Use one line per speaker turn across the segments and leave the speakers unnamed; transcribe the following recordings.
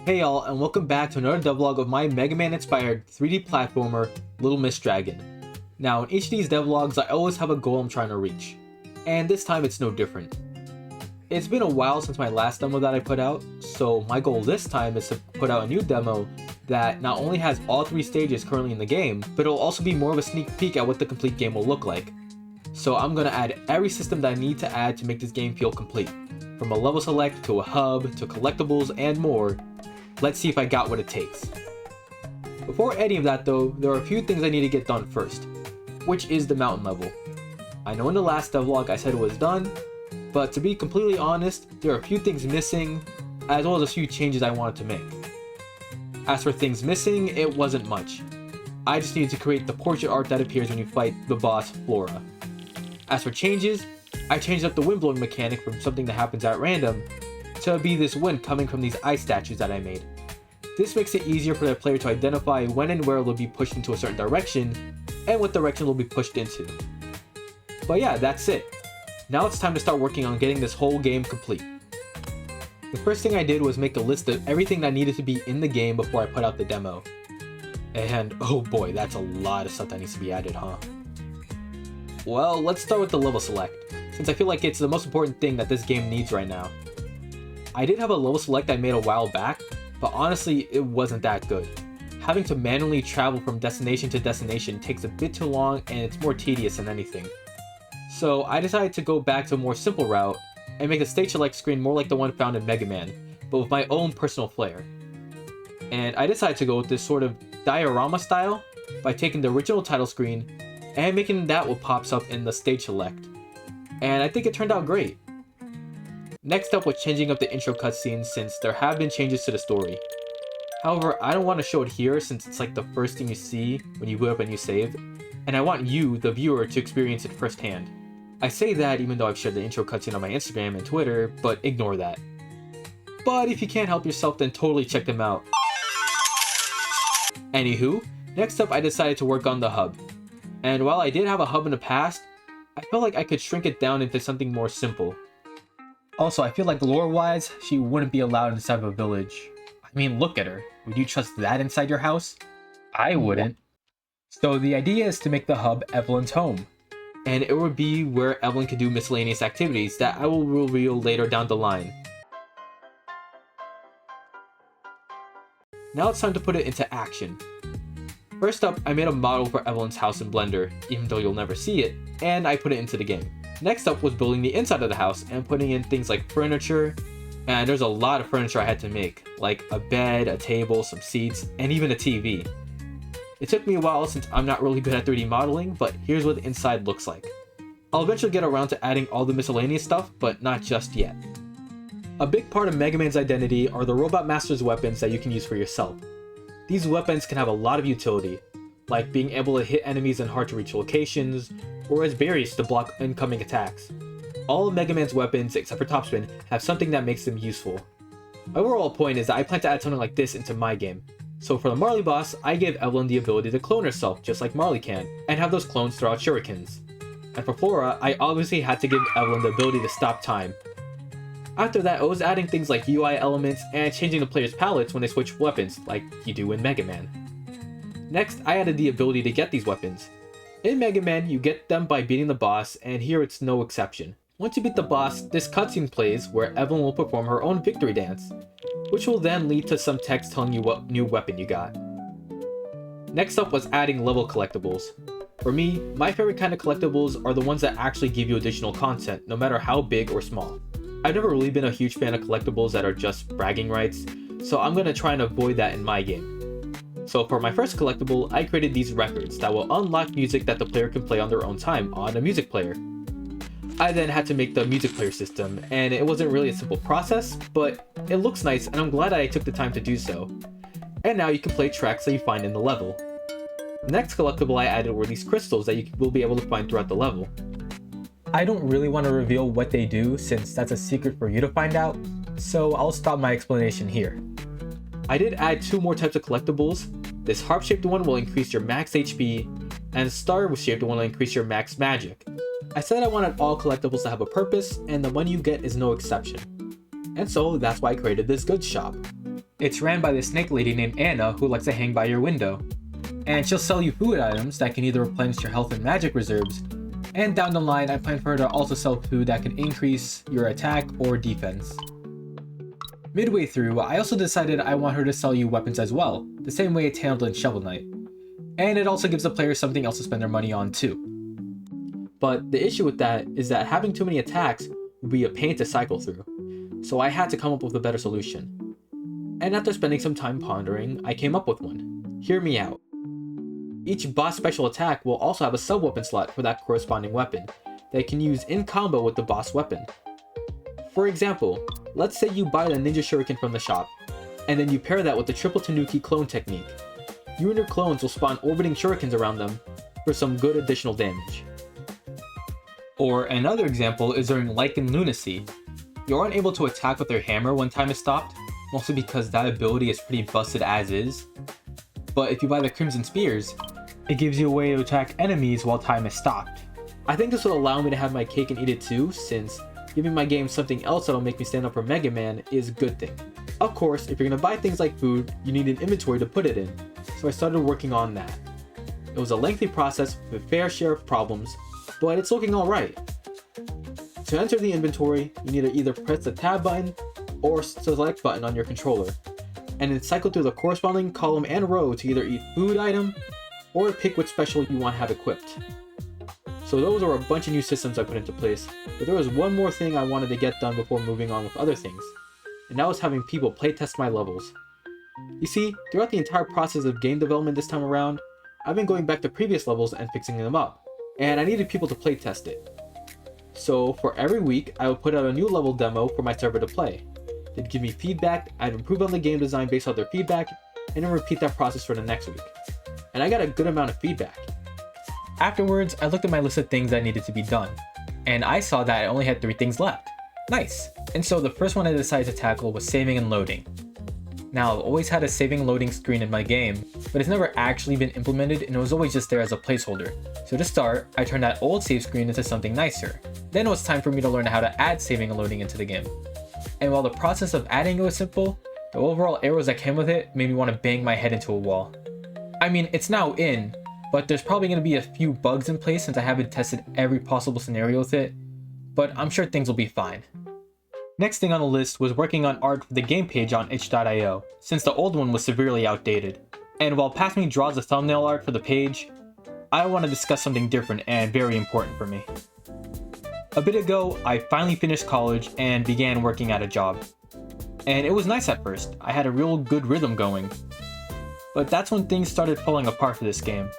Hey y'all, and welcome back to another devlog of my Mega Man inspired 3D platformer, Little Miss Dragon. Now, in each of these devlogs, I always have a goal I'm trying to reach, and this time it's no different. It's been a while since my last demo that I put out, so my goal this time is to put out a new demo that not only has all 3 stages currently in the game, but it'll also be more of a sneak peek at what the complete game will look like. So I'm gonna add every system that I need to add to make this game feel complete. From a level select, to a hub, to collectibles, and more. Let's see if I got what it takes. Before any of that though, there are a few things I need to get done first, which is the mountain level. I know in the last devlog I said it was done, but to be completely honest, there are a few things missing, as well as a few changes I wanted to make. As for things missing, it wasn't much. I just needed to create the portrait art that appears when you fight the boss Flora. As for changes, I changed up the wind blowing mechanic from something that happens at random to be this wind coming from these ice statues that I made. This makes it easier for the player to identify when and where they'll be pushed into a certain direction, and what direction they'll be pushed into. But yeah, that's it. Now it's time to start working on getting this whole game complete. The first thing I did was make a list of everything that needed to be in the game before I put out the demo. And oh boy, that's a lot of stuff that needs to be added, huh? Well, let's start with the level select, since I feel like it's the most important thing that this game needs right now. I did have a level select I made a while back, but honestly it wasn't that good. Having to manually travel from destination to destination takes a bit too long and it's more tedious than anything. So I decided to go back to a more simple route and make the stage select screen more like the one found in Mega Man, but with my own personal flair. And I decided to go with this sort of diorama style by taking the original title screen and making that what pops up in the stage select. And I think it turned out great. Next up was changing up the intro cutscenes since there have been changes to the story. However, I don't want to show it here since it's like the first thing you see when you boot up a new save, and I want you, the viewer, to experience it firsthand. I say that even though I've shared the intro cutscene on my Instagram and Twitter, but ignore that. But if you can't help yourself, then totally check them out. Anywho, next up I decided to work on the hub. And while I did have a hub in the past, I felt like I could shrink it down into something more simple. Also, I feel like lore-wise, she wouldn't be allowed inside of a village. I mean, look at her. Would you trust that inside your house? I wouldn't. So the idea is to make the hub Evelyn's home. And it would be where Evelyn can do miscellaneous activities that I will reveal later down the line. Now it's time to put it into action. First up, I made a model for Evelyn's house in Blender, even though you'll never see it, and I put it into the game. Next up was building the inside of the house and putting in things like furniture, and there's a lot of furniture I had to make, like a bed, a table, some seats, and even a TV. It took me a while since I'm not really good at 3D modeling, but here's what the inside looks like. I'll eventually get around to adding all the miscellaneous stuff, but not just yet. A big part of Mega Man's identity are the Robot Master's weapons that you can use for yourself. These weapons can have a lot of utility, like being able to hit enemies in hard to reach locations, or as barriers to block incoming attacks. All of Mega Man's weapons, except for Topspin, have something that makes them useful. My overall point is that I plan to add something like this into my game. So for the Marley boss, I gave Evelyn the ability to clone herself just like Marley can, and have those clones throw out shurikens. And for Flora, I obviously had to give Evelyn the ability to stop time. After that, I was adding things like UI elements and changing the player's palettes when they switch weapons, like you do in Mega Man. Next, I added the ability to get these weapons. In Mega Man, you get them by beating the boss, and here it's no exception. Once you beat the boss, this cutscene plays where Evelyn will perform her own victory dance, which will then lead to some text telling you what new weapon you got. Next up was adding level collectibles. For me, my favorite kind of collectibles are the ones that actually give you additional content, no matter how big or small. I've never really been a huge fan of collectibles that are just bragging rights, so I'm going to try and avoid that in my game. So for my first collectible, I created these records that will unlock music that the player can play on their own time on a music player. I then had to make the music player system, and it wasn't really a simple process, but it looks nice and I'm glad I took the time to do so. And now you can play tracks that you find in the level. The next collectible I added were these crystals that you will be able to find throughout the level. I don't really want to reveal what they do since that's a secret for you to find out, so I'll stop my explanation here. I did add 2 more types of collectibles. This harp-shaped one will increase your max HP, and star-shaped one will increase your max magic. I said I wanted all collectibles to have a purpose, and the one you get is no exception. And so that's why I created this goods shop. It's ran by this snake lady named Anna who likes to hang by your window. And she'll sell you food items that can either replenish your health and magic reserves, and down the line I plan for her to also sell food that can increase your attack or defense. Midway through, I also decided I want her to sell you weapons as well, the same way it's handled in Shovel Knight. And it also gives the player something else to spend their money on too. But the issue with that is that having too many attacks would be a pain to cycle through, so I had to come up with a better solution. And after spending some time pondering, I came up with one. Hear me out. Each boss special attack will also have a sub-weapon slot for that corresponding weapon that you can use in combo with the boss weapon. For example, let's say you buy the Ninja Shuriken from the shop, and then you pair that with the Triple Tanuki clone technique. You and your clones will spawn orbiting shurikens around them for some good additional damage. Or another example is during Lycan Lunacy. You aren't able to attack with your hammer when time is stopped, mostly because that ability is pretty busted as is. But if you buy the Crimson Spears, it gives you a way to attack enemies while time is stopped. I think this will allow me to have my cake and eat it too, since giving my game something else that'll make me stand up for Mega Man is a good thing. Of course, if you're gonna buy things like food, you need an inventory to put it in, so I started working on that. It was a lengthy process with a fair share of problems, but it's looking alright. To enter the inventory, you need to either press the tab button or select button on your controller, and then cycle through the corresponding column and row to either eat food item or pick which special you want to have equipped. So those are a bunch of new systems I put into place, but there was one more thing I wanted to get done before moving on with other things, and that was having people playtest my levels. You see, throughout the entire process of game development this time around, I've been going back to previous levels and fixing them up, and I needed people to playtest it. So for every week, I would put out a new level demo for my server to play. They'd give me feedback, I'd improve on the game design based on their feedback, and then repeat that process for the next week. And I got a good amount of feedback. Afterwards, I looked at my list of things that needed to be done, and I saw that I only had 3 things left. Nice! And so the first one I decided to tackle was saving and loading. Now, I've always had a saving and loading screen in my game, but it's never actually been implemented and it was always just there as a placeholder. So to start, I turned that old save screen into something nicer. Then it was time for me to learn how to add saving and loading into the game. And while the process of adding it was simple, the overall errors that came with it made me want to bang my head into a wall. I mean, it's now in, but there's probably going to be a few bugs in place since I haven't tested every possible scenario with it, but I'm sure things will be fine. Next thing on the list was working on art for the game page on itch.io, since the old one was severely outdated. And while past me draws the thumbnail art for the page, I want to discuss something different and very important for me. A bit ago, I finally finished college and began working at a job. And it was nice at first, I had a real good rhythm going. But that's when things started falling apart for this game.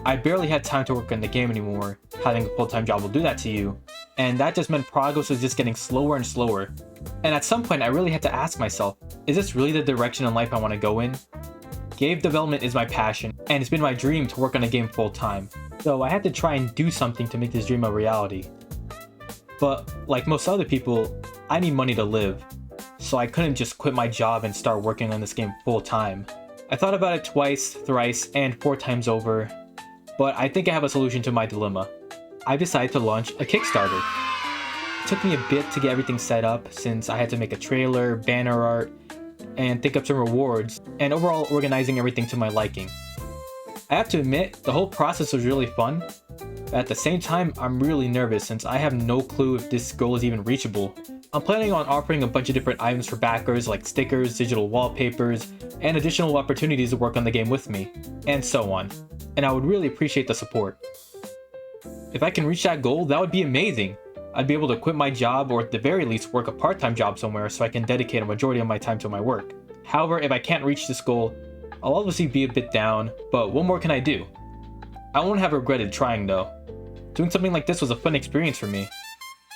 I barely had time to work on the game anymore, having a full-time job will do that to you, and that just meant progress was just getting slower and slower. And at some point I really had to ask myself, is this really the direction in life I want to go in? Game development is my passion, and it's been my dream to work on a game full-time, so I had to try and do something to make this dream a reality. But like most other people, I need money to live, so I couldn't just quit my job and start working on this game full-time. I thought about it twice, thrice, and 4 times over, but I think I have a solution to my dilemma. I decided to launch a Kickstarter. It took me a bit to get everything set up since I had to make a trailer, banner art, and think up some rewards, and overall organizing everything to my liking. I have to admit, the whole process was really fun, but at the same time, I'm really nervous since I have no clue if this goal is even reachable. I'm planning on offering a bunch of different items for backers like stickers, digital wallpapers, and additional opportunities to work on the game with me, and so on. And I would really appreciate the support. If I can reach that goal, that would be amazing. I'd be able to quit my job or at the very least work a part-time job somewhere so I can dedicate a majority of my time to my work. However, if I can't reach this goal, I'll obviously be a bit down, but what more can I do? I won't have regretted trying though. Doing something like this was a fun experience for me,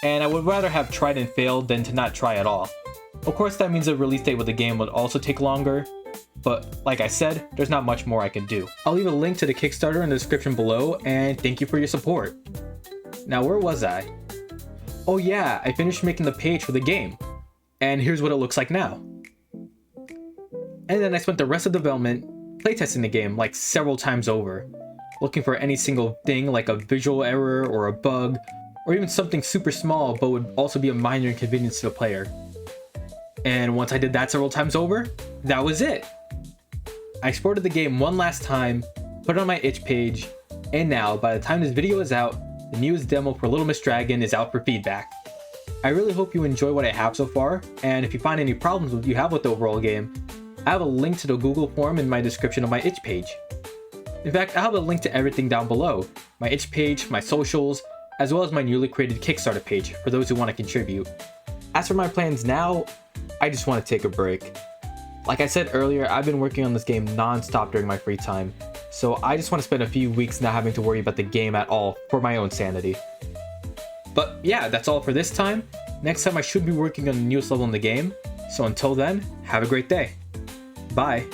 and I would rather have tried and failed than to not try at all. Of course that means the release date with the game would also take longer, but like I said, there's not much more I can do. I'll leave a link to the Kickstarter in the description below, and thank you for your support. Now where was I? Oh yeah, I finished making the page for the game, and here's what it looks like now. And then I spent the rest of the development playtesting the game like several times over, looking for any single thing like a visual error or a bug, or even something super small but would also be a minor inconvenience to the player. And once I did that several times over, that was it. I exported the game one last time, put it on my itch page, and now, by the time this video is out, the newest demo for Little Miss Dragon is out for feedback. I really hope you enjoy what I have so far, and if you find any problems you have with the overall game, I have a link to the Google form in my description of my itch page. In fact, I have a link to everything down below, my itch page, my socials, as well as my newly created Kickstarter page for those who want to contribute. As for my plans now, I just want to take a break. Like I said earlier, I've been working on this game non-stop during my free time, so I just want to spend a few weeks not having to worry about the game at all for my own sanity. But yeah, that's all for this time. Next time I should be working on the newest level in the game, so until then, have a great day. Bye.